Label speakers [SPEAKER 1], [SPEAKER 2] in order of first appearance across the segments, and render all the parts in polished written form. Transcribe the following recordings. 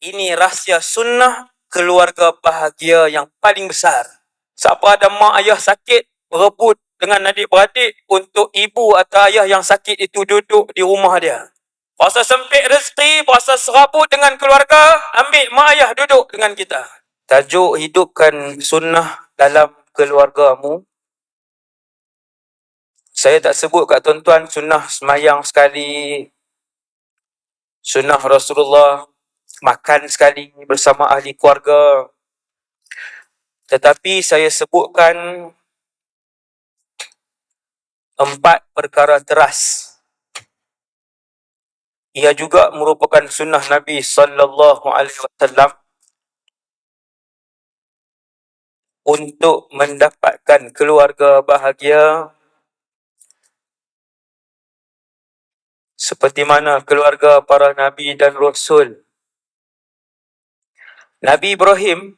[SPEAKER 1] Ini rahsia sunnah keluarga bahagia yang paling besar. Siapa ada mak ayah sakit, berebut dengan adik-beradik untuk ibu atau ayah yang sakit itu duduk di rumah dia. Pasal sempit rezeki, pasal serabut dengan keluarga, ambil mak ayah duduk dengan kita. Tajuk hidupkan sunnah dalam keluargamu. Saya tak sebut kat tuan-tuan sunnah semayang sekali, sunnah Rasulullah makan sekali bersama ahli keluarga. Tetapi saya sebutkan 4 perkara teras. Ia juga merupakan sunnah Nabi sallallahu alaihi wasallam untuk mendapatkan keluarga bahagia seperti mana keluarga para nabi dan rasul. Nabi Ibrahim,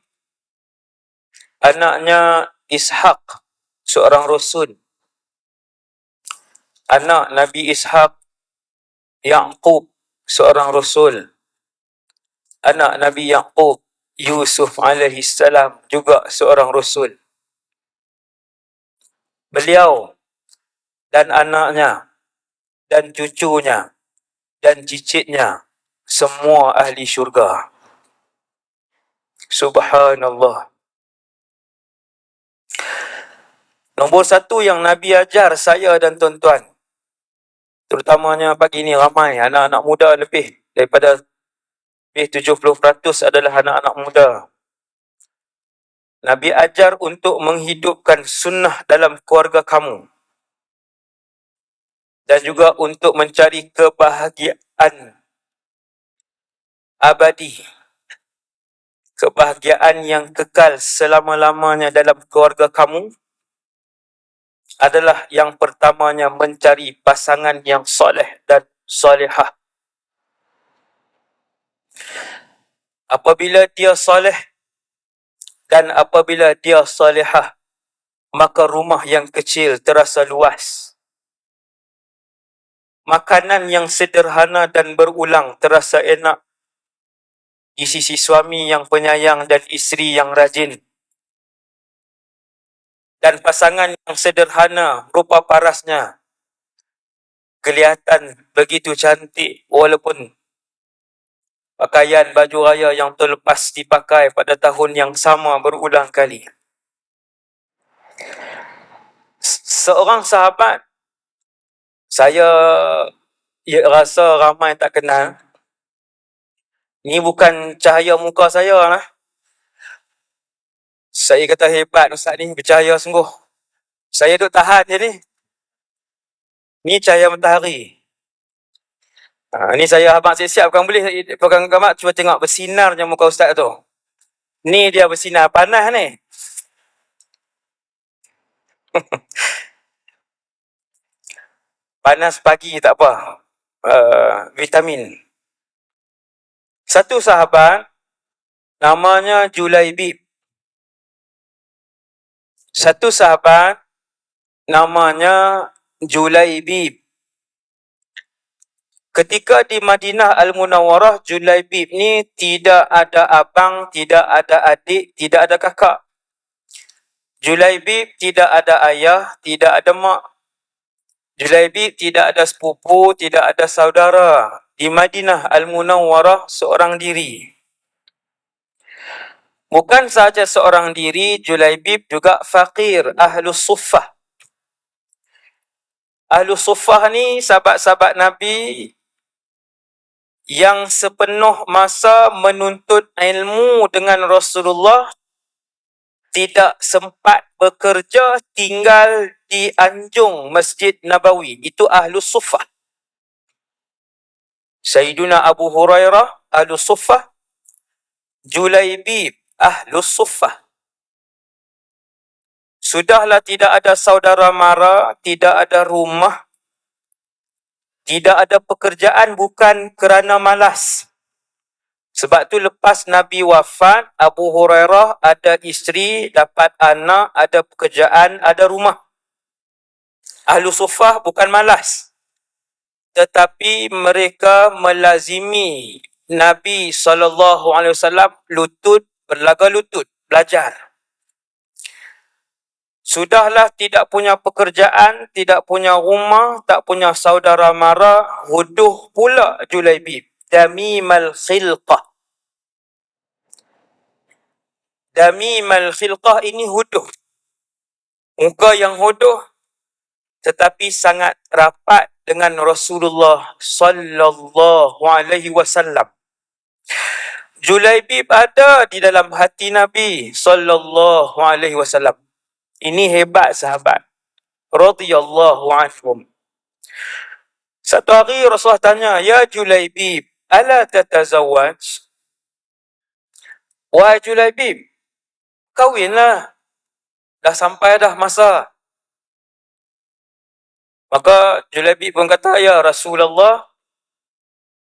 [SPEAKER 1] anaknya Ishak, seorang rasul. Anak Nabi Ishak, Yaqub, seorang rasul. Anak Nabi Yaqub, Yusuf alaihi salam, juga seorang rasul. Beliau dan anaknya dan cucunya dan cicitnya semua ahli syurga. Subhanallah. Nombor 1 yang Nabi ajar saya dan tuan-tuan, terutamanya pagi ni ramai anak-anak muda, lebih daripada 70% adalah anak-anak muda. Nabi ajar untuk menghidupkan sunnah dalam keluarga kamu dan juga untuk mencari kebahagiaan abadi, kebahagiaan yang kekal selama-lamanya dalam keluarga kamu adalah yang pertamanya mencari pasangan yang soleh dan solehah. Apabila dia soleh dan apabila dia solehah, maka rumah yang kecil terasa luas. Makanan yang sederhana dan berulang terasa enak di sisi suami yang penyayang dan isteri yang rajin. Dan pasangan yang sederhana, rupa parasnya kelihatan begitu cantik walaupun pakaian baju raya yang terlepas dipakai pada tahun yang sama berulang kali. Seorang sahabat, saya rasa ramai tak kenal. Ni bukan cahaya muka saya lah. Saya kata hebat ustaz ni, bercahaya sungguh. Saya duk tahan je ni. Ni cahaya matahari. Ni saya abang siap-siap, bukan boleh pegang gambar, cuba tengok bersinarnya muka ustaz tu. Ni dia bersinar, panas ni. Panas pagi tak apa. Vitamin. Satu sahabat namanya Julaibib. Satu sahabat namanya Julaibib. Ketika di Madinah Al-Munawwarah, Julaibib ni tidak ada abang, tidak ada adik, tidak ada kakak. Julaibib tidak ada ayah, tidak ada mak. Julaibib tidak ada sepupu, tidak ada saudara. Di Madinah Al-Munawwarah seorang diri. Bukan sahaja seorang diri, Julaibib juga fakir, Ahlus Suffah. Ahlus Suffah ni sahabat-sahabat Nabi yang sepenuh masa menuntut ilmu dengan Rasulullah, tidak sempat bekerja, tinggal di anjung Masjid Nabawi. Itu Ahlus Suffah. Sayyiduna Abu Hurairah, Ahlus Suffah. Julaibib, Ahlus Suffah. Sudahlah tidak ada saudara mara, tidak ada rumah, tidak ada pekerjaan, bukan kerana malas. Sebab tu lepas Nabi wafat, Abu Hurairah ada isteri, dapat anak, ada pekerjaan, ada rumah. Ahlus Suffah bukan malas, tetapi mereka melazimi Nabi SAW lutut, berlaga lutut, belajar. Sudahlah tidak punya pekerjaan, tidak punya rumah, tak punya saudara mara, huduh pula Julaibib. Damimal khilqah. Damimal khilqah ini huduh. Muka yang huduh, tetapi sangat rapat dengan Rasulullah sallallahu alaihi wasallam. Julaibib ada di dalam hati Nabi sallallahu alaihi wasallam. Ini hebat sahabat. Radhiyallahu anhum. Satu hari Rasulullah tanya, "Ya Julaibib, ala tatazawwaj?" Wahai Julaibib, kahwinlah. Dah sampai dah masa. Maka Julaibib pun kata, "Ya Rasulullah,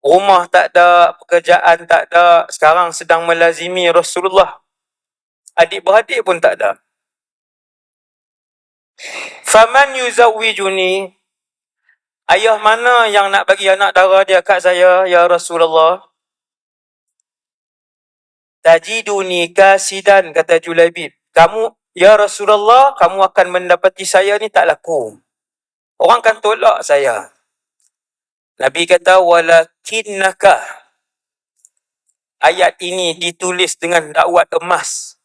[SPEAKER 1] rumah tak ada, pekerjaan tak ada, sekarang sedang melazimi Rasulullah. Adik-beradik pun tak ada. Faman yuzawwijuni?" Ayah mana yang nak bagi anak dara dia kat saya, ya Rasulullah? Tajiduni kasidan, kata Julaibib. Kamu, ya Rasulullah, kamu akan mendapati saya ni tak laku. Orang kan tolak saya. Nabi kata, walakinnaka. Ayat ini ditulis dengan dakwat emas.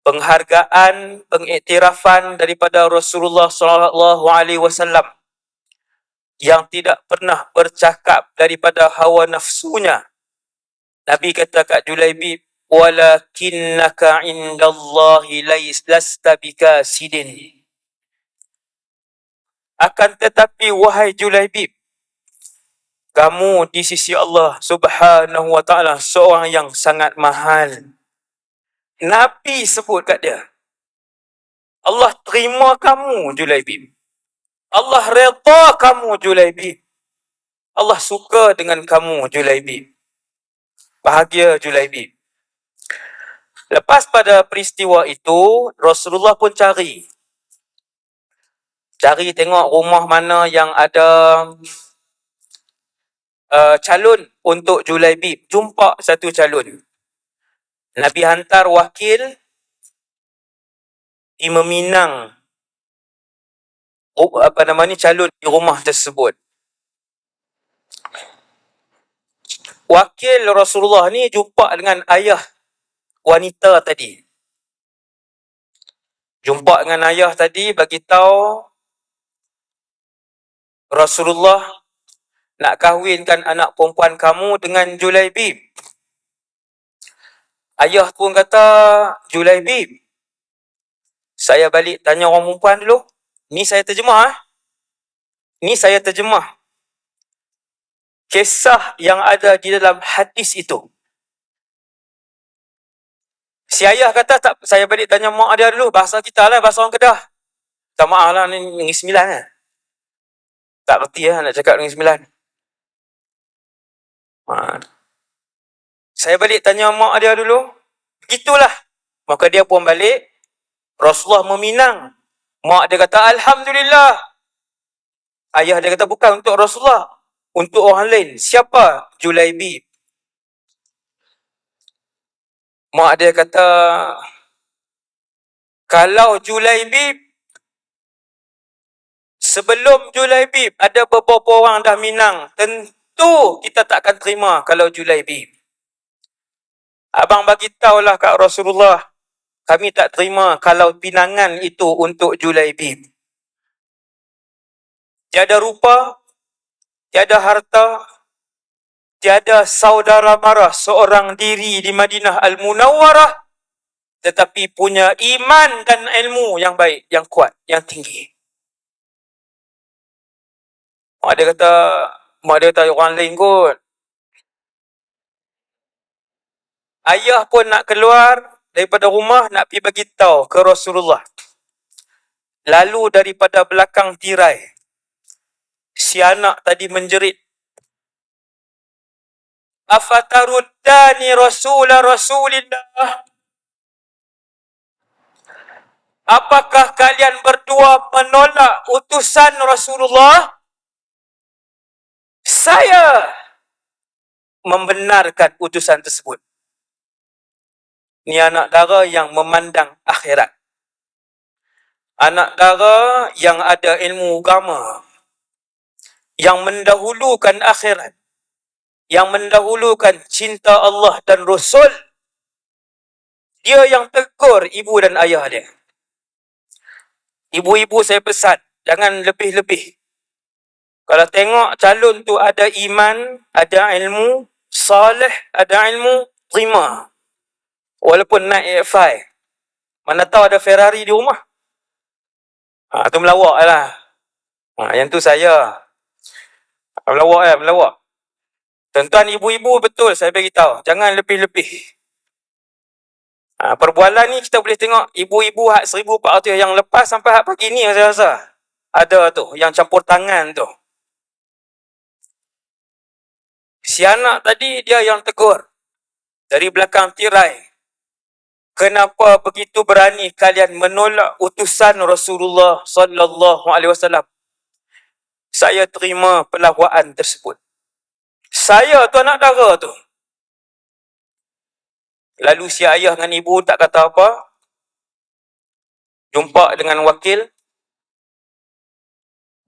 [SPEAKER 1] Penghargaan, pengiktirafan daripada Rasulullah SAW yang tidak pernah bercakap daripada hawa nafsunya. Nabi kata kat Julaibib, walakinnaka indallahi lasta bikasidin. Akan tetapi wahai Julaibib, kamu di sisi Allah Subhanahu wa taala seorang yang sangat mahal. Nabi sebut kat dia, Allah terima kamu Julaibib. Allah redha kamu Julaibib. Allah suka dengan kamu Julaibib. Bahagia Julaibib. Lepas pada peristiwa itu, Rasulullah pun cari tengok rumah mana yang ada calon untuk Julaibib. Jumpa satu calon. Nabi hantar wakil di meminang calon di rumah tersebut. Wakil Rasulullah ni jumpa dengan ayah wanita tadi. Jumpa dengan ayah tadi, bagi tahu Rasulullah nak kahwinkan anak perempuan kamu dengan Julaibib. Ayah pun kata, Julaibib, saya balik tanya orang perempuan dulu. Ni saya terjemah. Ni saya terjemah kisah yang ada di dalam hadis itu. Si ayah kata, tak, saya balik tanya mak dia dulu. Bahasa kita lah, bahasa orang Kedah. Tak maaf lah, ni Negeri Sembilan lah. Tak reti lah nak cakap Negeri Sembilan. Saya balik tanya mak dia dulu. Begitulah. Maka dia pun balik. Rasulullah meminang. Mak dia kata, Alhamdulillah. Ayah dia kata, bukan untuk Rasulullah. Untuk orang lain. Siapa? Julaibib. Mak dia kata, kalau Julaibib, sebelum Julaibib, ada beberapa orang dah minang. Tentu kita tak akan terima kalau Julaibib. Abang bagi tahulah kat Rasulullah, kami tak terima kalau pinangan itu untuk Julaibib. Tiada rupa, tiada harta, tiada saudara mara seorang diri di Madinah Al-Munawwarah, tetapi punya iman dan ilmu yang baik, yang kuat, yang tinggi. Mak dia kata orang lain kot. Ayah pun nak keluar daripada rumah, nak pergi bagi tahu ke Rasulullah. Lalu daripada belakang tirai, si anak tadi menjerit, afataruddani Rasulillah. Apakah kalian berdua menolak utusan Rasulullah? saya membenarkan utusan tersebut. Ni anak dara yang memandang akhirat. Anak dara yang ada ilmu agama, yang mendahulukan akhirat, yang mendahulukan cinta Allah dan Rasul. Dia yang tegur ibu dan ayah dia. Ibu-ibu saya pesan, jangan lebih-lebih. Kalau tengok calon tu ada iman, ada ilmu, salih, ada ilmu, terima. Walaupun naik F5. Mana tahu ada Ferrari di rumah. Tu melawak lah. Yang tu saya. Melawak. Tuan-tuan, ibu-ibu, betul saya beritahu. Jangan lebih-lebih. Perbualan ni kita boleh tengok ibu-ibu hak 1400 yang lepas sampai hak pagi ni saya rasa. Ada tu, yang campur tangan tu. Si anak tadi dia yang tegur. Dari belakang tirai. Kenapa begitu berani kalian menolak utusan Rasulullah sallallahu alaihi wasallam? Saya terima pelakwaan tersebut. Saya tu anak dara tu. Lalu si ayah dengan ibu tak kata apa. Jumpa dengan wakil.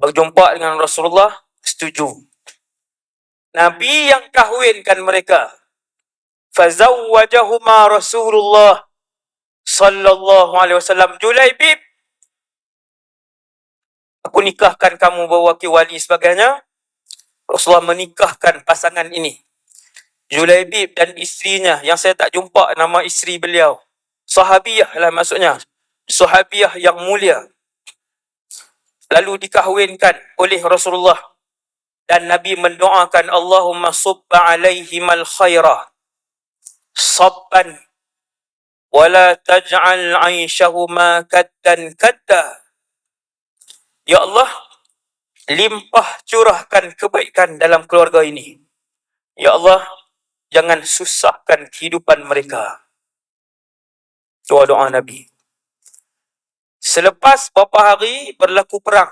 [SPEAKER 1] Berjumpa dengan Rasulullah. Setuju. Nabi yang kahwinkan mereka. Fazawwajahuma Rasulullah sallallahu alaihi wasallam. Julaibib, aku nikahkan kamu berwakil wali sebagainya. Rasulullah menikahkan pasangan ini. Julaibib dan isterinya yang saya tak jumpa nama isteri beliau. Sahabiyah lah maksudnya. Sahabiyah yang mulia. Lalu dikahwinkan oleh Rasulullah. Dan Nabi mendoakan Allahumma subba alaihimal khairah. Sabban. Wala taj'al aishahuma kaddan kadda. Ya Allah, limpah curahkan kebaikan dalam keluarga ini. Ya Allah, jangan susahkan kehidupan mereka. Doa-doa Nabi. Selepas beberapa hari berlaku perang.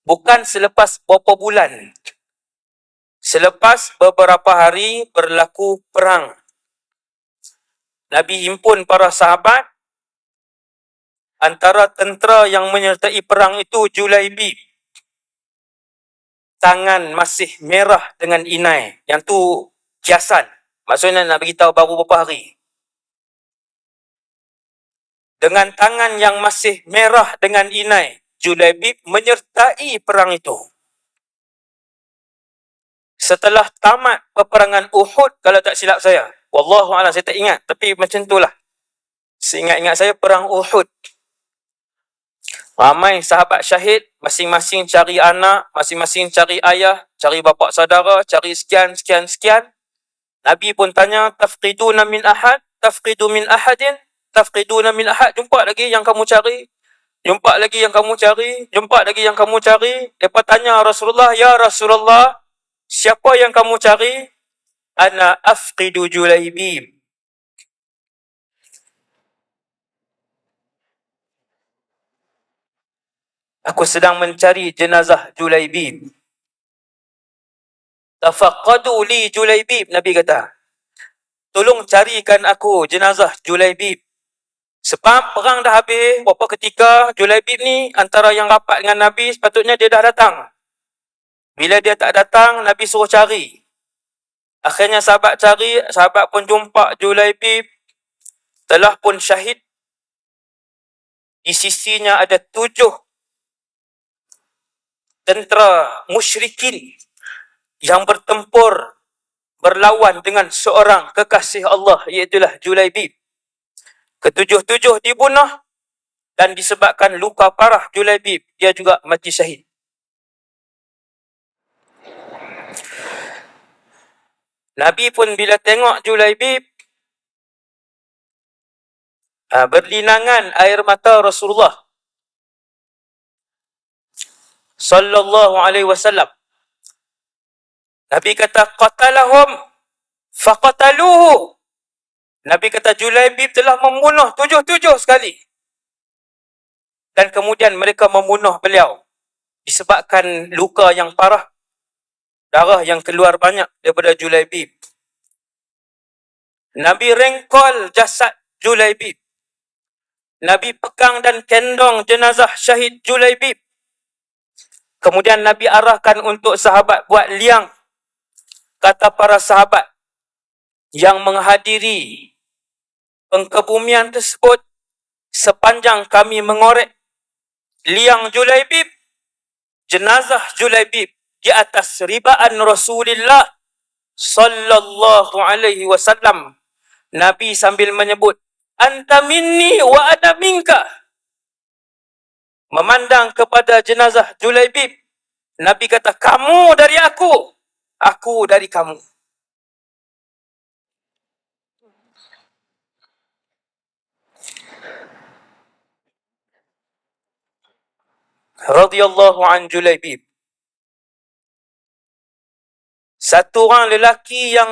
[SPEAKER 1] Bukan selepas beberapa bulan. Selepas beberapa hari berlaku perang. Nabi himpun para sahabat. Antara tentera yang menyertai perang itu Julaibib. Tangan masih merah dengan inai. Yang tu kiasan. Maksudnya nak beritahu baru beberapa hari. Dengan tangan yang masih merah dengan inai, Julaibib menyertai perang itu. Setelah tamat peperangan Uhud, kalau tak silap saya. Wallahu'alam, saya tak ingat. Tapi macam itulah. Seingat-ingat saya perang Uhud. Ramai sahabat syahid, masing-masing cari anak, masing-masing cari ayah, cari bapa saudara, cari sekian. Nabi pun tanya, tafqiduna min ahad, tafqidu min ahadin, tafqiduna min ahad. Jumpa lagi yang kamu cari. Jumpa lagi yang kamu cari. Jumpa lagi yang kamu cari. Lepas tanya Rasulullah, ya Rasulullah, siapa yang kamu cari? Ana afqidu Julaibib. Aku sedang mencari jenazah Julaibib. Tafaqadu li Julaibib, Nabi kata. Tolong carikan aku jenazah Julaibib. Sebab perang dah habis, beberapa ketika Julaibib ni antara yang rapat dengan Nabi, sepatutnya dia dah datang. Bila dia tak datang, Nabi suruh cari. Akhirnya sahabat cari, sahabat pun jumpa Julaibib. Telah pun syahid. Di sisinya ada 7 tentera musyrikin yang bertempur berlawan dengan seorang kekasih Allah, iaitulah Julaibib. Ketujuh-tujuh dibunuh dan disebabkan luka parah Julaibib, dia juga mati syahid. Nabi pun bila tengok Julaibib, berlinangan air mata Rasulullah sallallahu alaihi wasallam. Nabi kata, qatalahum faqataluhu. Nabi kata, Julaibib telah membunuh 7 sekali. Dan kemudian mereka membunuh beliau. disebabkan luka yang parah, darah yang keluar banyak daripada Julaibib. Nabi rengkol jasad Julaibib. Nabi pegang dan kendong jenazah syahid Julaibib. Kemudian Nabi arahkan untuk sahabat buat liang. Kata para sahabat yang menghadiri pengkebumian tersebut, sepanjang kami mengorek liang Julaibib, jenazah Julaibib di atas ribaan Rasulullah sallallahu alaihi wasallam, Nabi sambil menyebut, anta minni wa ana minka. Memandang kepada jenazah Julaibib, Nabi kata, kamu dari aku dari kamu. Radhiyallahu an Julaibib. Satu orang lelaki yang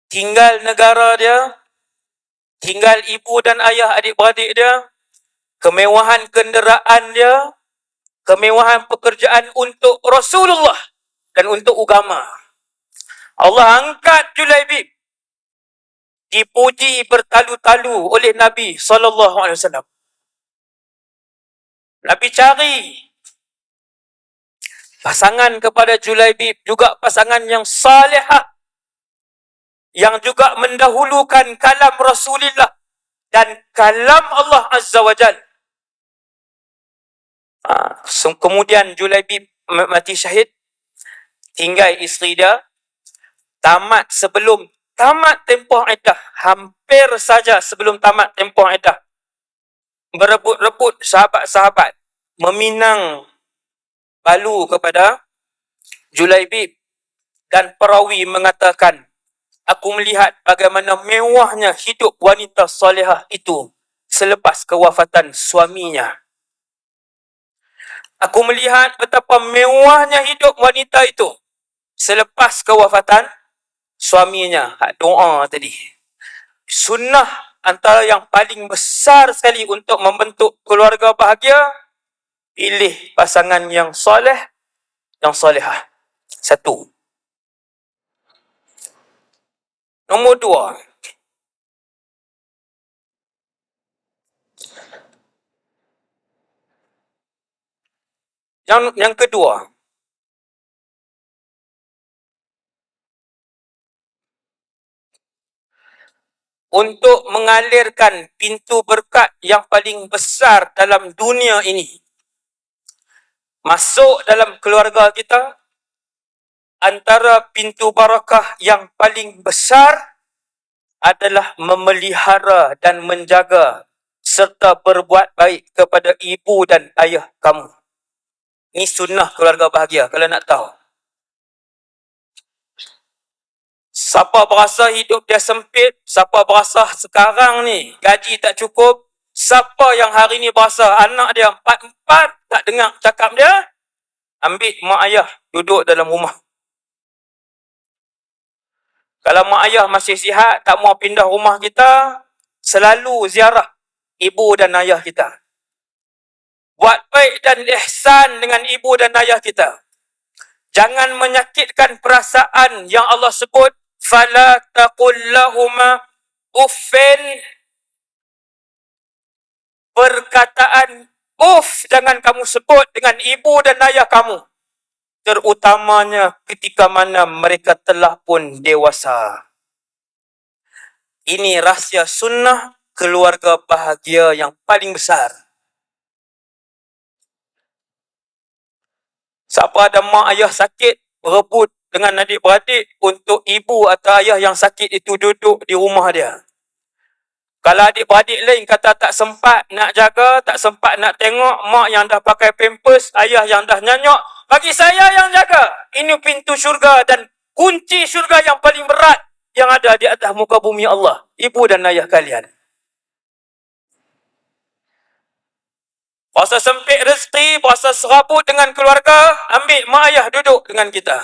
[SPEAKER 1] tinggal negara dia, tinggal ibu dan ayah adik-beradik dia, kemewahan kenderaan dia, kemewahan pekerjaan untuk Rasulullah dan untuk agama. Allah angkat Julaibib, dipuji bertalu-talu oleh Nabi SAW. Nabi cari pasangan kepada Julaibib, juga pasangan yang salihah, yang juga mendahulukan kalam Rasulullah dan kalam Allah Azza wa Jal. Kemudian Julaibib mati syahid, tinggal isteri dia, sebelum tamat tempoh iddah, hampir saja sebelum tamat tempoh iddah, berebut-rebut sahabat-sahabat meminang balu kepada Julaibib, dan perawi mengatakan, aku melihat bagaimana mewahnya hidup wanita salihah itu selepas kewafatan suaminya. Aku melihat betapa mewahnya hidup wanita itu selepas kewafatan suaminya. Doa tadi. Sunnah antara yang paling besar sekali untuk membentuk keluarga bahagia, pilih pasangan yang soleh, yang solehah. Satu. Nombor dua, yang kedua, untuk mengalirkan pintu berkat yang paling besar dalam dunia ini masuk dalam keluarga kita, antara pintu barakah yang paling besar adalah memelihara dan menjaga serta berbuat baik kepada ibu dan ayah kamu. Ini sunnah keluarga bahagia, kalau nak tahu. Siapa berasa hidup dia sempit, siapa berasa sekarang ni gaji tak cukup, siapa yang hari ni berasa anak dia empat-empat tak dengar cakap dia, ambil mak ayah duduk dalam rumah. Kalau mak ayah masih sihat, tak mau pindah rumah kita, selalu ziarah ibu dan ayah kita. Buat baik dan ihsan dengan ibu dan ayah kita. Jangan menyakitkan perasaan yang Allah sebut, fala taqul lahuma uffin. Perkataan uff jangan kamu sebut dengan ibu dan ayah kamu, terutamanya ketika mana mereka telah pun dewasa. Ini rahsia sunnah keluarga bahagia yang paling besar. Siapa ada mak ayah sakit, berebut dengan adik-beradik untuk ibu atau ayah yang sakit itu duduk di rumah dia. Kalau adik-beradik lain kata tak sempat nak jaga, tak sempat nak tengok, mak yang dah pakai pampers, ayah yang dah nyanyok, bagi saya yang jaga. Ini pintu syurga dan kunci syurga yang paling berat yang ada di atas muka bumi Allah. Ibu dan ayah kalian. Berasa sempit rezeki, berasa serabut dengan keluarga, ambil mak ayah duduk dengan kita.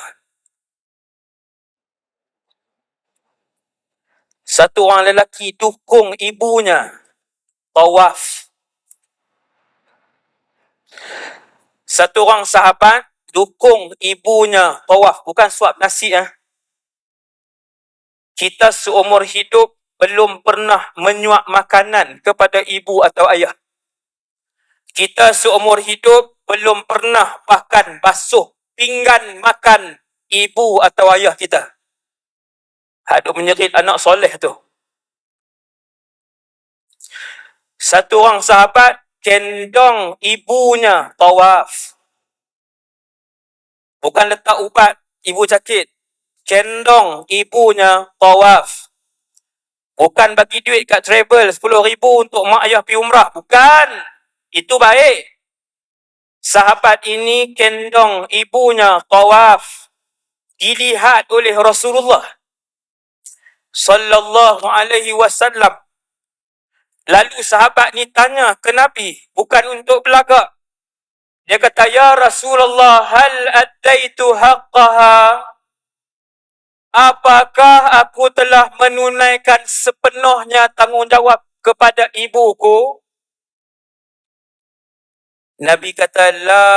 [SPEAKER 1] Satu orang lelaki dukung ibunya tawaf. Satu orang sahabat dukung ibunya tawaf, bukan suap nasi. Kita seumur hidup belum pernah menyuap makanan kepada ibu atau ayah. Kita seumur hidup belum pernah bahkan basuh pinggan makan ibu atau ayah kita. Hadut menyerit anak soleh tu. Satu orang sahabat kendong ibunya tawaf. Bukan letak ubat, ibu sakit. Kendong ibunya tawaf. Bukan bagi duit kat travel 10,000 untuk mak ayah pergi umrah. Bukan. Itu baik. Sahabat ini kendong ibunya tawaf. Dilihat oleh Rasulullah sallallahu alaihi wasallam. Lalu sahabat ni tanya ke Nabi, bukan untuk belagak. Dia kata, "Ya Rasulullah, hal addaitu haqqaha?" Apakah aku telah menunaikan sepenuhnya tanggungjawab kepada ibuku? Nabi kata, "La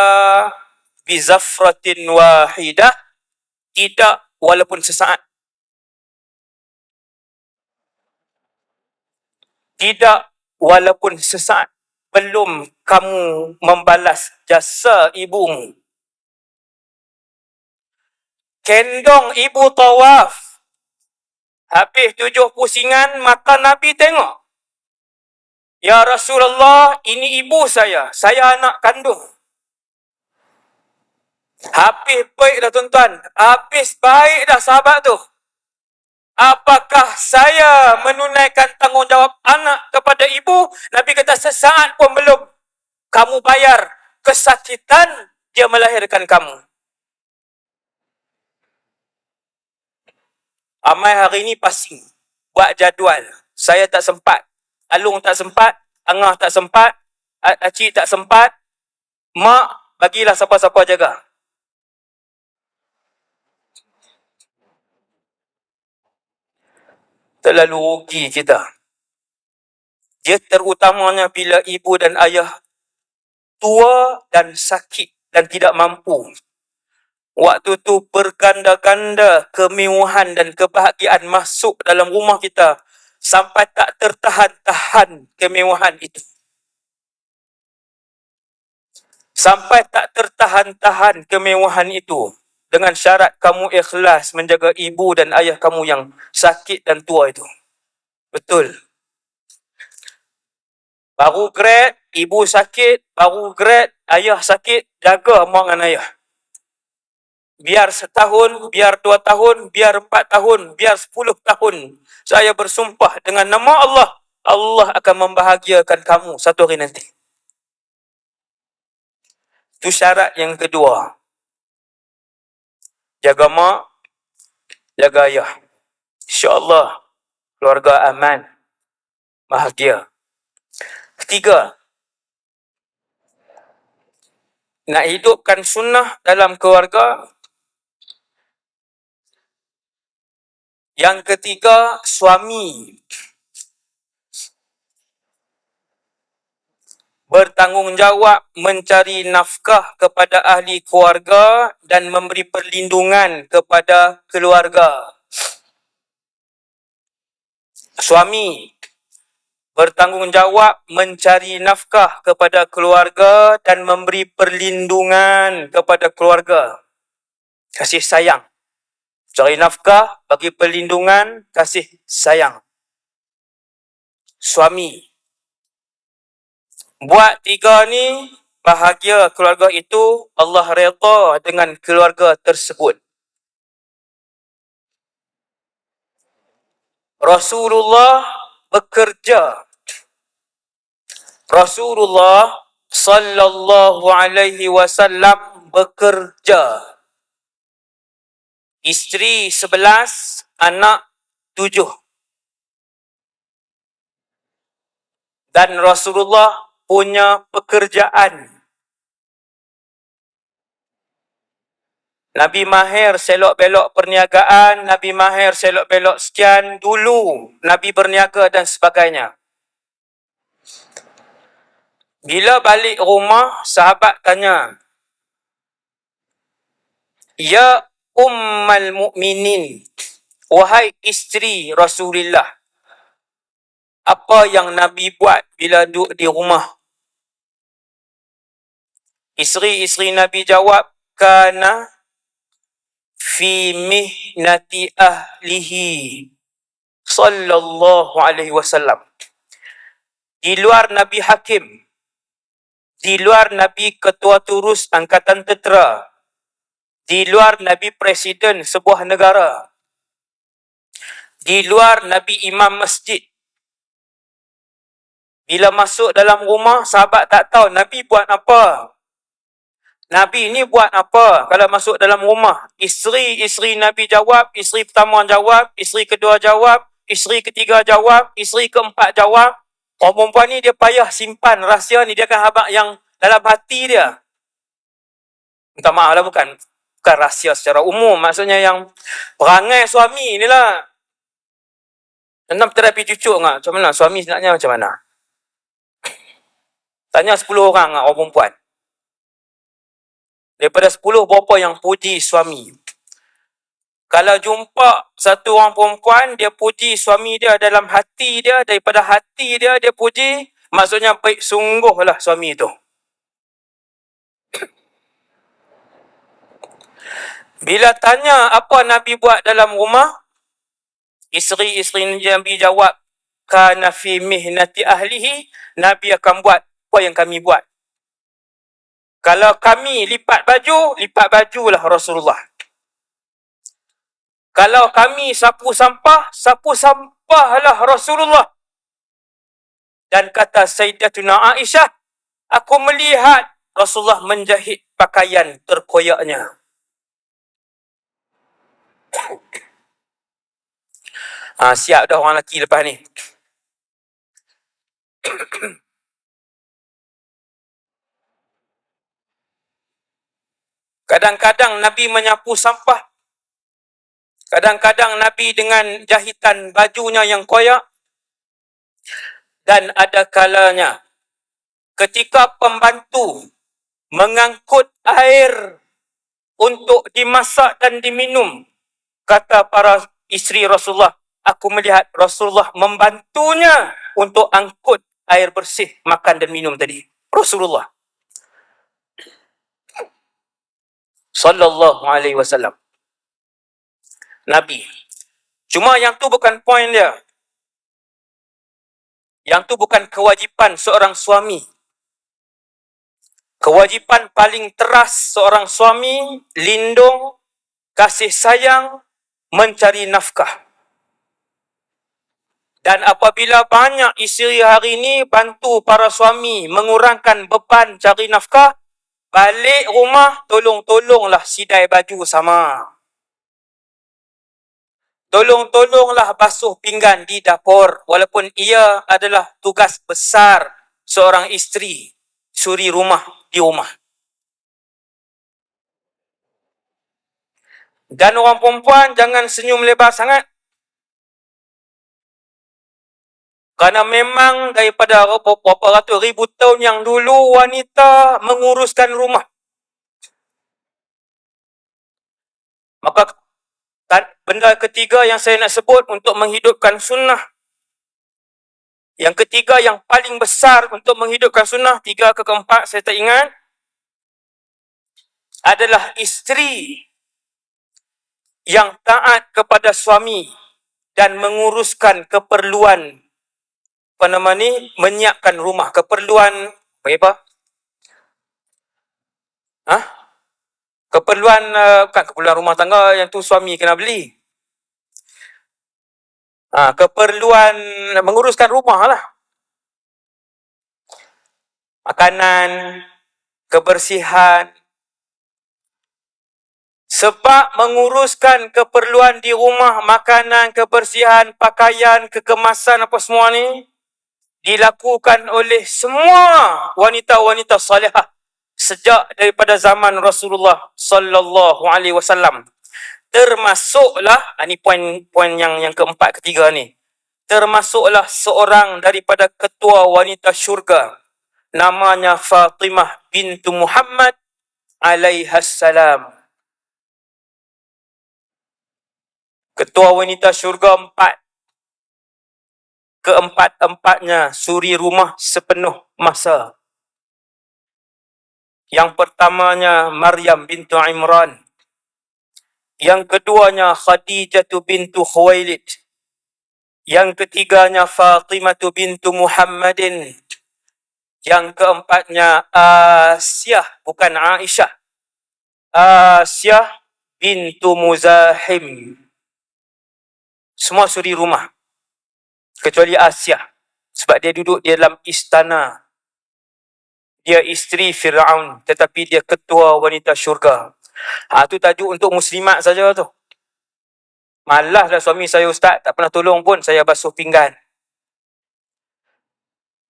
[SPEAKER 1] bizafratin wahidah." Tidak, walaupun sesaat. Tidak, walaupun sesaat. Belum kamu membalas jasa ibumu. Kendong ibu tawaf. Habis 7 pusingan, mata Nabi tengok. "Ya Rasulullah, ini ibu saya. Saya anak kandung." Habis baik dah tuan-tuan. Habis baik dah sahabat tu. Apakah saya menunaikan tanggungjawab anak kepada ibu? Nabi kata, sesaat pun belum. Kamu bayar kesakitan dia melahirkan kamu. Amai hari ni pasing. Buat jadual. Saya tak sempat. Alung tak sempat. Angah tak sempat. Acik tak sempat. Mak, bagilah siapa-siapa jaga. Terlalu rugi kita. Dia terutamanya bila ibu dan ayah tua dan sakit dan tidak mampu. Waktu tu berganda-ganda kemewahan dan kebahagiaan masuk dalam rumah kita sampai tak tertahan-tahan kemewahan itu. Sampai tak tertahan-tahan kemewahan itu. Dengan syarat kamu ikhlas menjaga ibu dan ayah kamu yang sakit dan tua itu. Betul. Baru grad, ibu sakit. Baru grad, ayah sakit. Jaga mak dan ayah. Biar setahun, biar 2 tahun, biar 4 tahun, biar 10 tahun. Saya bersumpah dengan nama Allah, Allah akan membahagiakan kamu satu hari nanti. Itu syarat yang kedua. Jaga mak, jaga ayah. InsyaAllah, keluarga aman, bahagia. Ketiga, nak hidupkan sunnah dalam keluarga. Yang ketiga, suami bertanggungjawab mencari nafkah kepada ahli keluarga dan memberi perlindungan kepada keluarga. Suami bertanggungjawab mencari nafkah kepada keluarga dan memberi perlindungan kepada keluarga. Kasih sayang. Cari nafkah, bagi perlindungan, kasih sayang. Suami. Buat 3 ni, bahagia keluarga itu, Allah redha dengan keluarga tersebut. Rasulullah bekerja. Rasulullah sallallahu alaihi wasallam bekerja. Isteri 11, anak 7. Dan Rasulullah punya pekerjaan. Nabi mahir selok-belok perniagaan, Nabi mahir selok-belok sekian. Dulu Nabi berniaga dan sebagainya. Bila balik rumah, sahabat tanya, Ya ummal mu'minin, wahai isteri Rasulullah, apa yang Nabi buat bila duduk di rumah? Isteri-isteri Nabi jawab, kana fi mihnati ahlihi sallallahu alaihi wasallam. Di luar Nabi Hakim, di luar Nabi Ketua Turus Angkatan Tentera, di luar Nabi Presiden sebuah negara, di luar Nabi Imam Masjid. Bila masuk dalam rumah, sahabat tak tahu Nabi buat apa. Nabi ni buat apa kalau masuk dalam rumah? Isteri Nabi jawab, isteri pertama jawab, isteri kedua jawab, isteri ketiga jawab, isteri keempat jawab. Orang perempuan ni dia payah simpan rahsia ni, dia akan habaq yang dalam hati dia. Minta maaf lah, bukan rahsia secara umum, maksudnya yang perangai suami ni lah. Tentang terapi cucuk ngah, macam mana suami sebenarnya macam mana? Tanya 10 orang orang perempuan. Daripada 10, berapa yang puji suami? Kalau jumpa satu orang perempuan, dia puji suami dia dalam hati dia, daripada hati dia, dia puji, maksudnya baik sungguhlah suami itu. Bila tanya apa Nabi buat dalam rumah, isteri-isteri Nabi jawab, kana fi mihnati ahlihi, Nabi akan buat apa yang kami buat. Kalau kami lipat bajulah Rasulullah. Kalau kami sapu sampahlah Rasulullah. Dan kata Sayyidatuna Aisyah, aku melihat Rasulullah menjahit pakaian terkoyaknya. Siap dah orang lelaki lepas ni. Kadang-kadang Nabi menyapu sampah. Kadang-kadang Nabi dengan jahitan bajunya yang koyak. Dan ada kalanya ketika pembantu mengangkut air untuk dimasak dan diminum, kata para isteri Rasulullah, aku melihat Rasulullah membantunya untuk angkut air bersih makan dan minum tadi. Rasulullah sallallahu alaihi wasallam, Nabi. Cuma yang tu bukan poin dia. Yang tu bukan kewajipan seorang suami. Kewajipan paling teras seorang suami, lindung, kasih sayang, mencari nafkah. Dan apabila banyak isteri hari ini bantu para suami mengurangkan beban cari nafkah, balik rumah, tolonglah sidai baju sama. Tolonglah basuh pinggan di dapur, walaupun ia adalah tugas besar seorang isteri, suri rumah di rumah. Dan orang perempuan jangan senyum lebar sangat. Kerana memang daripada berapa ratus ribu tahun yang dulu, wanita menguruskan rumah. Maka benda ketiga yang saya nak sebut untuk menghidupkan sunnah. Yang ketiga yang paling besar untuk menghidupkan sunnah, 3 ke keempat saya tak ingat, adalah isteri yang taat kepada suami dan menguruskan keperluan menyiapkan rumah, keperluan apa? Keperluan bukan keperluan rumah tangga, yang tu suami kena beli. Keperluan menguruskan rumah lah. Makanan, kebersihan. Sebab menguruskan keperluan di rumah, makanan, kebersihan, pakaian, kekemasan apa semua ni, dilakukan oleh semua wanita-wanita salihah sejak daripada zaman Rasulullah sallallahu alaihi wasallam. Termasuklah, ni poin yang keempat, ketiga ni. Termasuklah seorang daripada ketua wanita syurga, namanya Fatimah bintu Muhammad alaihassalam. Ketua wanita syurga 4. Keempat-empatnya suri rumah sepenuh masa. Yang pertamanya Maryam bintu Imran. Yang keduanya Khadijah bintu Khuwailid. Yang ketiganya Fatimah bintu Muhammadin. Yang keempatnya Asyah, bukan Aisyah. Asyah bintu Muzahim. Semua suri rumah. Kecuali Asyah. Sebab dia duduk di dalam istana. Dia isteri Fir'aun. Tetapi dia ketua wanita syurga. Itu tajuk untuk muslimat saja tu. Malaslah suami saya ustaz, tak pernah tolong pun saya basuh pinggan.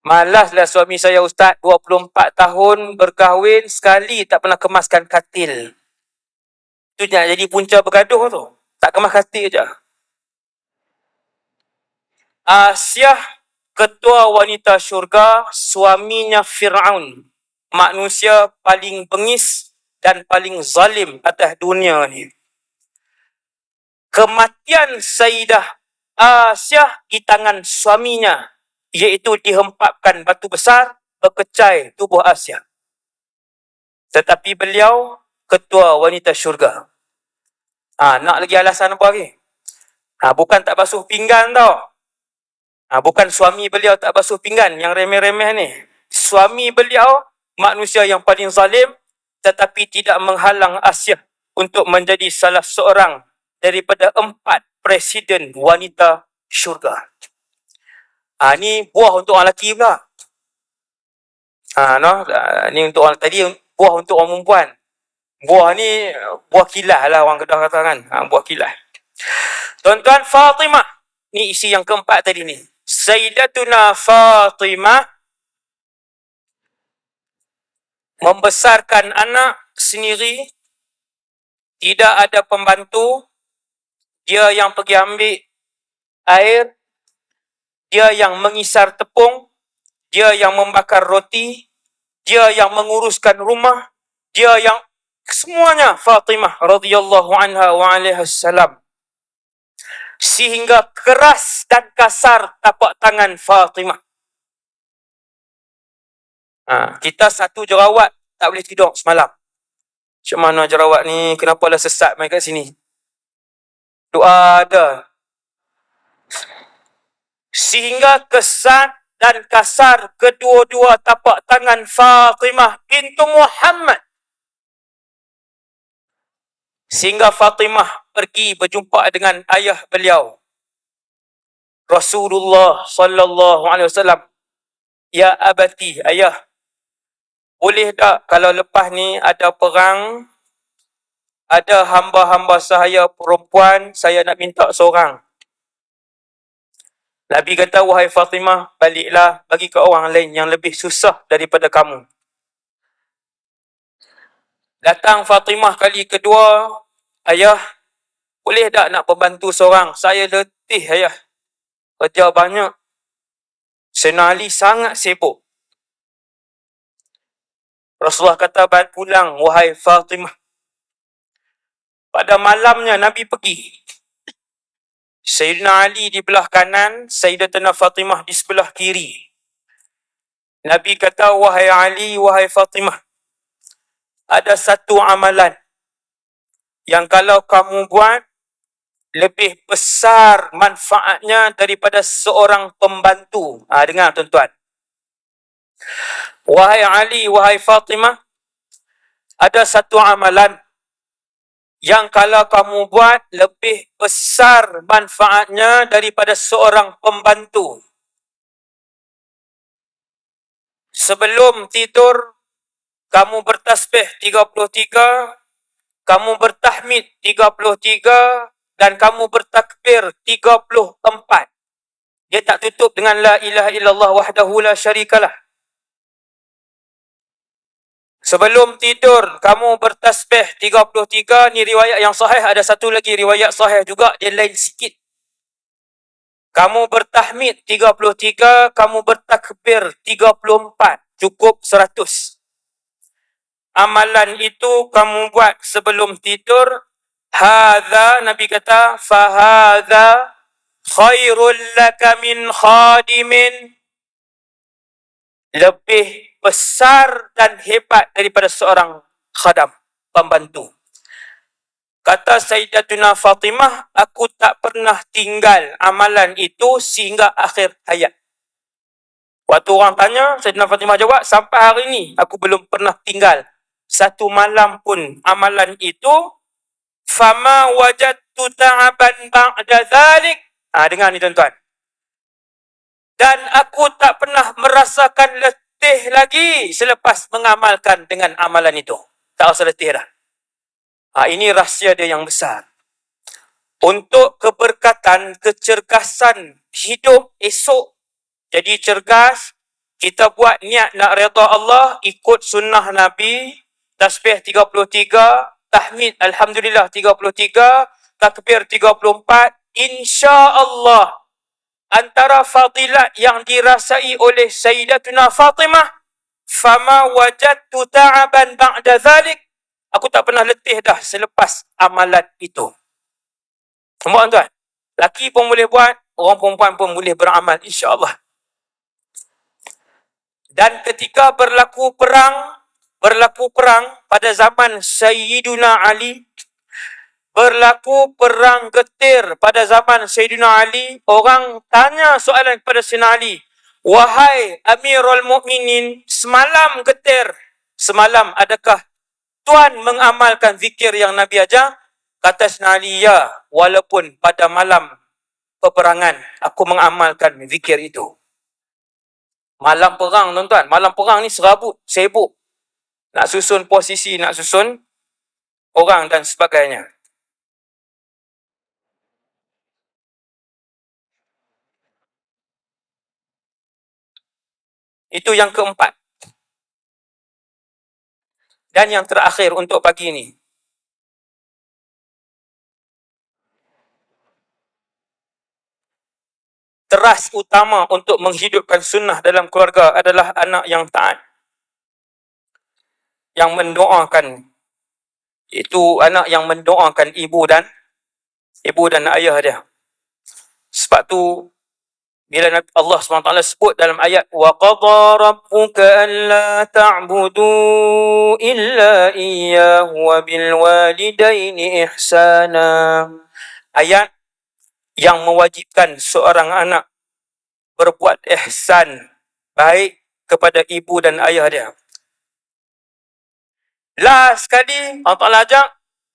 [SPEAKER 1] Malaslah suami saya ustaz, 24 tahun berkahwin, sekali tak pernah kemaskan katil. Itu nak jadi punca bergaduh tu. Tak kemas katil je. Asyah, ketua wanita syurga, suaminya Fir'aun. Manusia paling bengis dan paling zalim atas dunia ni. Kematian Sayyidah Asyah di tangan suaminya, iaitu dihempapkan batu besar berkecai tubuh Asyah. Tetapi beliau ketua wanita syurga. Nak lagi alasan apa lagi? Bukan tak basuh pinggan tau. Bukan suami beliau tak basuh pinggan yang remeh-remeh ni. Suami beliau manusia yang paling zalim, tetapi tidak menghalang Asyah untuk menjadi salah seorang daripada 4 presiden wanita syurga. Ni buah untuk orang lelaki pula. Ni untuk orang tadi, buah untuk orang perempuan. Buah ni buah kilah lah orang Kedah kata kan. Buah kilah. Tuan-tuan, Fatimah ni isi yang keempat tadi ni. Sayyidatuna Fatimah membesarkan anak sendiri, tidak ada pembantu. Dia yang pergi ambil air, dia yang mengisar tepung, dia yang membakar roti, dia yang menguruskan rumah, dia yang semuanya Fatimah radhiyallahu anha wa alaihi salam. Sehingga keras dan kasar tapak tangan Fatimah. Kita satu jerawat tak boleh tidur semalam. Macam mana jerawat ni? Kenapa lah sesat main kat sini? Doa ada. Sehingga kesan dan kasar kedua-dua tapak tangan Fatimah bintu Muhammad. Sehingga Fatimah pergi berjumpa dengan ayah beliau, Rasulullah sallallahu alaihi wasallam. Ya abati, ayah, boleh tak kalau lepas ni ada perang, ada hamba-hamba saya perempuan, saya nak minta seorang. Nabi kata, wahai Fatimah, baliklah bagi ke orang lain yang lebih susah daripada kamu. Datang Fatimah kali kedua, ayah, boleh tak nak membantu seorang? Saya letih, ayah. Kerja banyak. Sayyidina Ali sangat sibuk. Rasulullah kata, balik pulang, wahai Fatimah. Pada malamnya Nabi pergi. Sayyidina Ali di belah kanan, Sayyidatuna Fatimah di sebelah kiri. Nabi kata, wahai Ali, wahai Fatimah, ada satu amalan yang kalau kamu buat, lebih besar manfaatnya daripada seorang pembantu. Dengar tuan-tuan. Wahai Ali, wahai Fatimah, ada satu amalan yang kalau kamu buat, lebih besar manfaatnya daripada seorang pembantu. Sebelum tidur, kamu bertasbih 33, kamu bertahmid 33, dan kamu bertakbir 34. Dia tak tutup dengan la ilaha illallah wahdahu la syarikalah. Sebelum tidur, kamu bertasbih 33. Ni riwayat yang sahih. Ada satu lagi riwayat sahih juga, dia lain sikit. Kamu bertahmid 33, kamu bertakbir 34. Cukup 100. Amalan itu kamu buat sebelum tidur, Hadza, Nabi kata, fahadza khairul laka min khadimin, lebih besar dan hebat daripada seorang khadam, pembantu. Kata Sayyidatuna Fatimah, aku tak pernah tinggal amalan itu sehingga akhir hayat. Waktu orang tanya, Sayyidatuna Fatimah jawab, sampai hari ini aku belum pernah tinggal satu malam pun amalan itu. Fama wajadtu ta'aban ba'da dhalik. Dengar ni tuan-tuan. Dan aku tak pernah merasakan letih lagi selepas mengamalkan dengan amalan itu. Tak rasa letih dah. Ini rahsia dia yang besar. Untuk keberkatan, kecergasan hidup esok, jadi cergas, kita buat niat nak redha Allah, ikut sunnah Nabi, tasbih 33, tahmid Alhamdulillah 33, takbir 34, insya-Allah antara fadilat yang dirasai oleh Sayyidatuna Fatimah, fama wajadtu ta'aban ba'da dhalik, aku tak pernah letih dah selepas amalan itu. Nampak tuan? Laki pun boleh buat, orang perempuan pun boleh beramal, insya-Allah. Dan ketika berlaku perang pada zaman Sayyiduna Ali, berlaku perang getir pada zaman Sayyidina Ali, orang tanya soalan kepada Sayyidina Ali, wahai Amirul Mukminin, semalam getir, semalam adakah Tuan mengamalkan zikir yang Nabi ajar? Kata Sayyidina Ali, ya, walaupun pada malam peperangan aku mengamalkan zikir itu. Malam perang tuan-tuan, malam perang ni serabut, sibuk, nak susun posisi, nak susun orang dan sebagainya. Itu yang keempat. Dan yang terakhir untuk pagi ini. Teras utama untuk menghidupkan sunnah dalam keluarga adalah anak yang taat, yang mendoakan. Itu anak yang mendoakan ibu dan ayah dia. Sebab tu bila Allah SWT sebut dalam ayat wa qadha rabbuka alla ta'budu illa iyyahu wa bil walidaini ihsana, ayat yang mewajibkan seorang anak berbuat ihsan, baik kepada ibu dan ayah dia. Last sekali Allah Ta'ala ajak,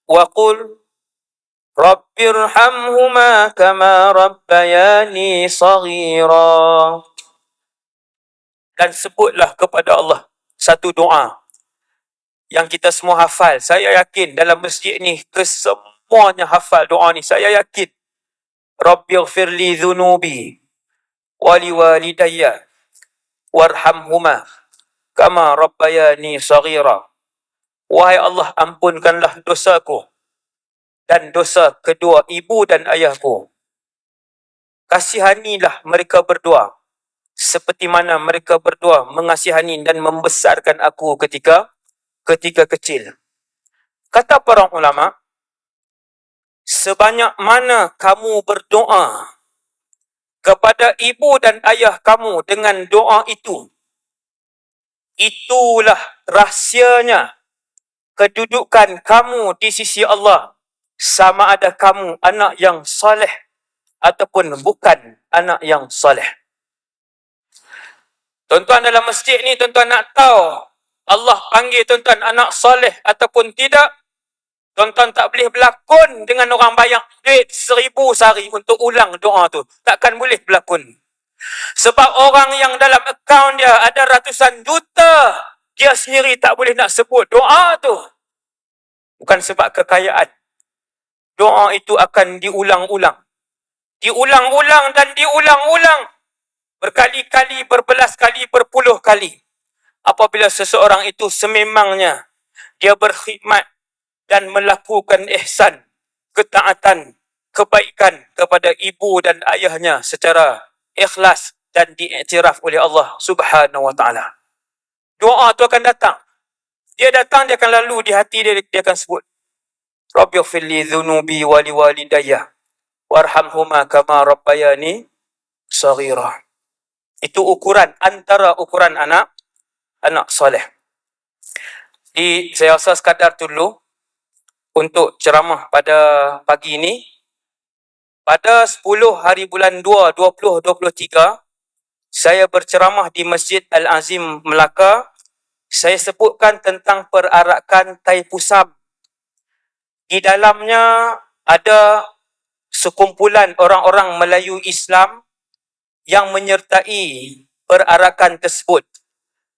[SPEAKER 1] wa qul Rabbirhamhuma kama rabbayani saghira. Dan sebutlah kepada Allah satu doa yang kita semua hafal. Saya yakin dalam masjid ni kesemuanya hafal doa ni. Saya yakin. Rabbighfirli dhunubi wali walidayya warhamhuma kama rabbayani saghira. Wahai Allah, ampunkanlah dosaku dan dosa kedua ibu dan ayahku. Kasihanilah mereka berdua seperti mana mereka berdua mengasihani dan membesarkan aku ketika kecil. Kata para ulama, sebanyak mana kamu berdoa kepada ibu dan ayah kamu dengan doa itu, itulah rahsianya kedudukan kamu di sisi Allah, sama ada kamu anak yang soleh ataupun bukan anak yang soleh. Tuan-tuan dalam masjid ni, tuan-tuan nak tahu Allah panggil tuan-tuan anak soleh ataupun tidak, tuan-tuan tak boleh berlakon dengan orang bayar duit 1,000 sehari untuk ulang doa tu. Takkan boleh berlakon. Sebab orang yang dalam akaun dia ada ratusan juta, dia sendiri tak boleh nak sebut doa tu. Bukan sebab kekayaan. Doa itu akan diulang-ulang. Diulang-ulang dan diulang-ulang. Berkali-kali, berbelas kali, berpuluh kali. Apabila seseorang itu sememangnya dia berkhidmat dan melakukan ihsan, ketaatan, kebaikan kepada ibu dan ayahnya secara ikhlas dan diiktiraf oleh Allah Subhanahu wa taala. Doa tu akan datang. Dia datang, dia akan lalu di hati dia, dia akan sebut. Rabbi ighfir li dhunubi wa liwalidayya warhamhuma kama rabbayani saghira. Itu ukuran, antara ukuran anak soleh. Jadi saya rasa sekadar dulu untuk ceramah pada pagi ini. Pada 10 hari bulan 2 2023, saya berceramah di Masjid Al-Azim Melaka. Saya sebutkan tentang perarakan Taipusam. Di dalamnya ada sekumpulan orang-orang Melayu Islam yang menyertai perarakan tersebut.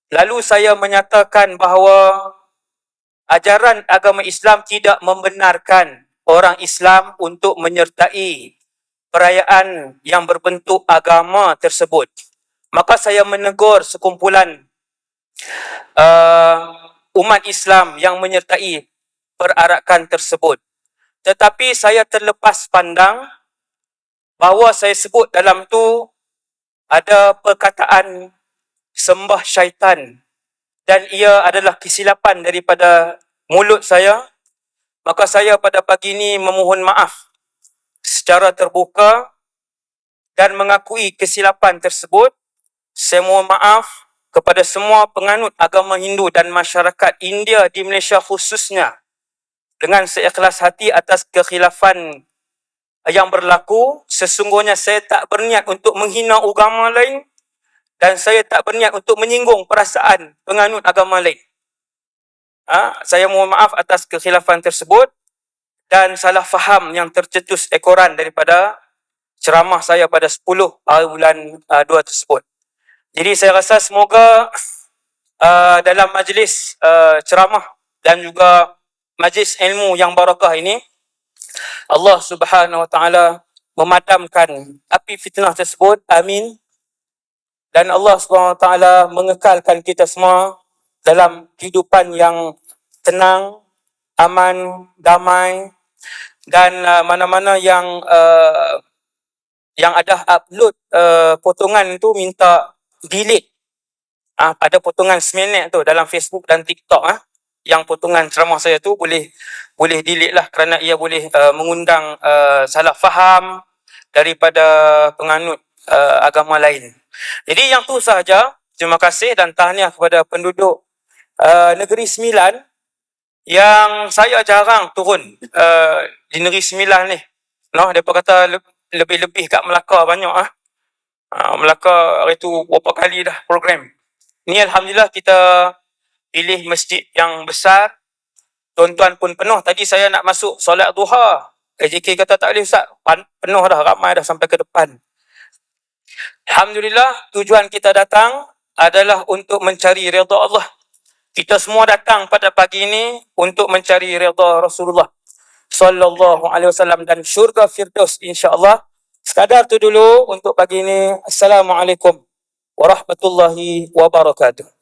[SPEAKER 1] Lalu saya menyatakan bahawa ajaran agama Islam tidak membenarkan orang Islam untuk menyertai perayaan yang berbentuk agama tersebut. Maka saya menegur sekumpulan umat Islam yang menyertai perarakan tersebut. Tetapi saya terlepas pandang bahawa saya sebut dalam tu ada perkataan sembah syaitan dan ia adalah kesilapan daripada mulut saya. Maka saya pada pagi ini memohon maaf secara terbuka dan mengakui kesilapan tersebut. Saya mohon maaf kepada semua penganut agama Hindu dan masyarakat India di Malaysia khususnya dengan seikhlas hati atas kekhilafan yang berlaku. Sesungguhnya saya tak berniat untuk menghina agama lain dan saya tak berniat untuk menyinggung perasaan penganut agama lain. Saya mohon maaf atas kekhilafan tersebut dan salah faham yang tercetus ekoran daripada ceramah saya pada 10 hari bulan 2 tersebut. Jadi saya rasa semoga dalam majlis ceramah dan juga majlis ilmu yang barakah ini, Allah Subhanahu Wa Taala memadamkan api fitnah tersebut. Amin. Dan Allah Subhanahu Wa Taala mengekalkan kita semua dalam kehidupan yang tenang, aman, damai, dan mana-mana yang ada upload potongan tu minta delete. Ada potongan seminit tu dalam Facebook dan TikTok. Yang potongan ceramah saya tu boleh delete lah kerana ia boleh mengundang salah faham daripada penganut agama lain. Jadi yang tu sahaja. Terima kasih dan tahniah kepada penduduk Negeri Sembilan yang saya jarang turun di Negeri Sembilan ni. Mereka kata lebih-lebih kat Melaka banyak. Melaka hari tu berapa kali dah program. Ni Alhamdulillah kita pilih masjid yang besar. Tuan-tuan pun penuh. Tadi saya nak masuk solat duha. AJK kata tak boleh Ustaz. Penuh dah, ramai dah sampai ke depan. Alhamdulillah, tujuan kita datang adalah untuk mencari redha Allah. Kita semua datang pada pagi ini untuk mencari redha Rasulullah sallallahu alaihi wasallam dan syurga Firdaus insya-Allah. Sekadar tu dulu untuk pagi ini. Assalamualaikum warahmatullahi wabarakatuh.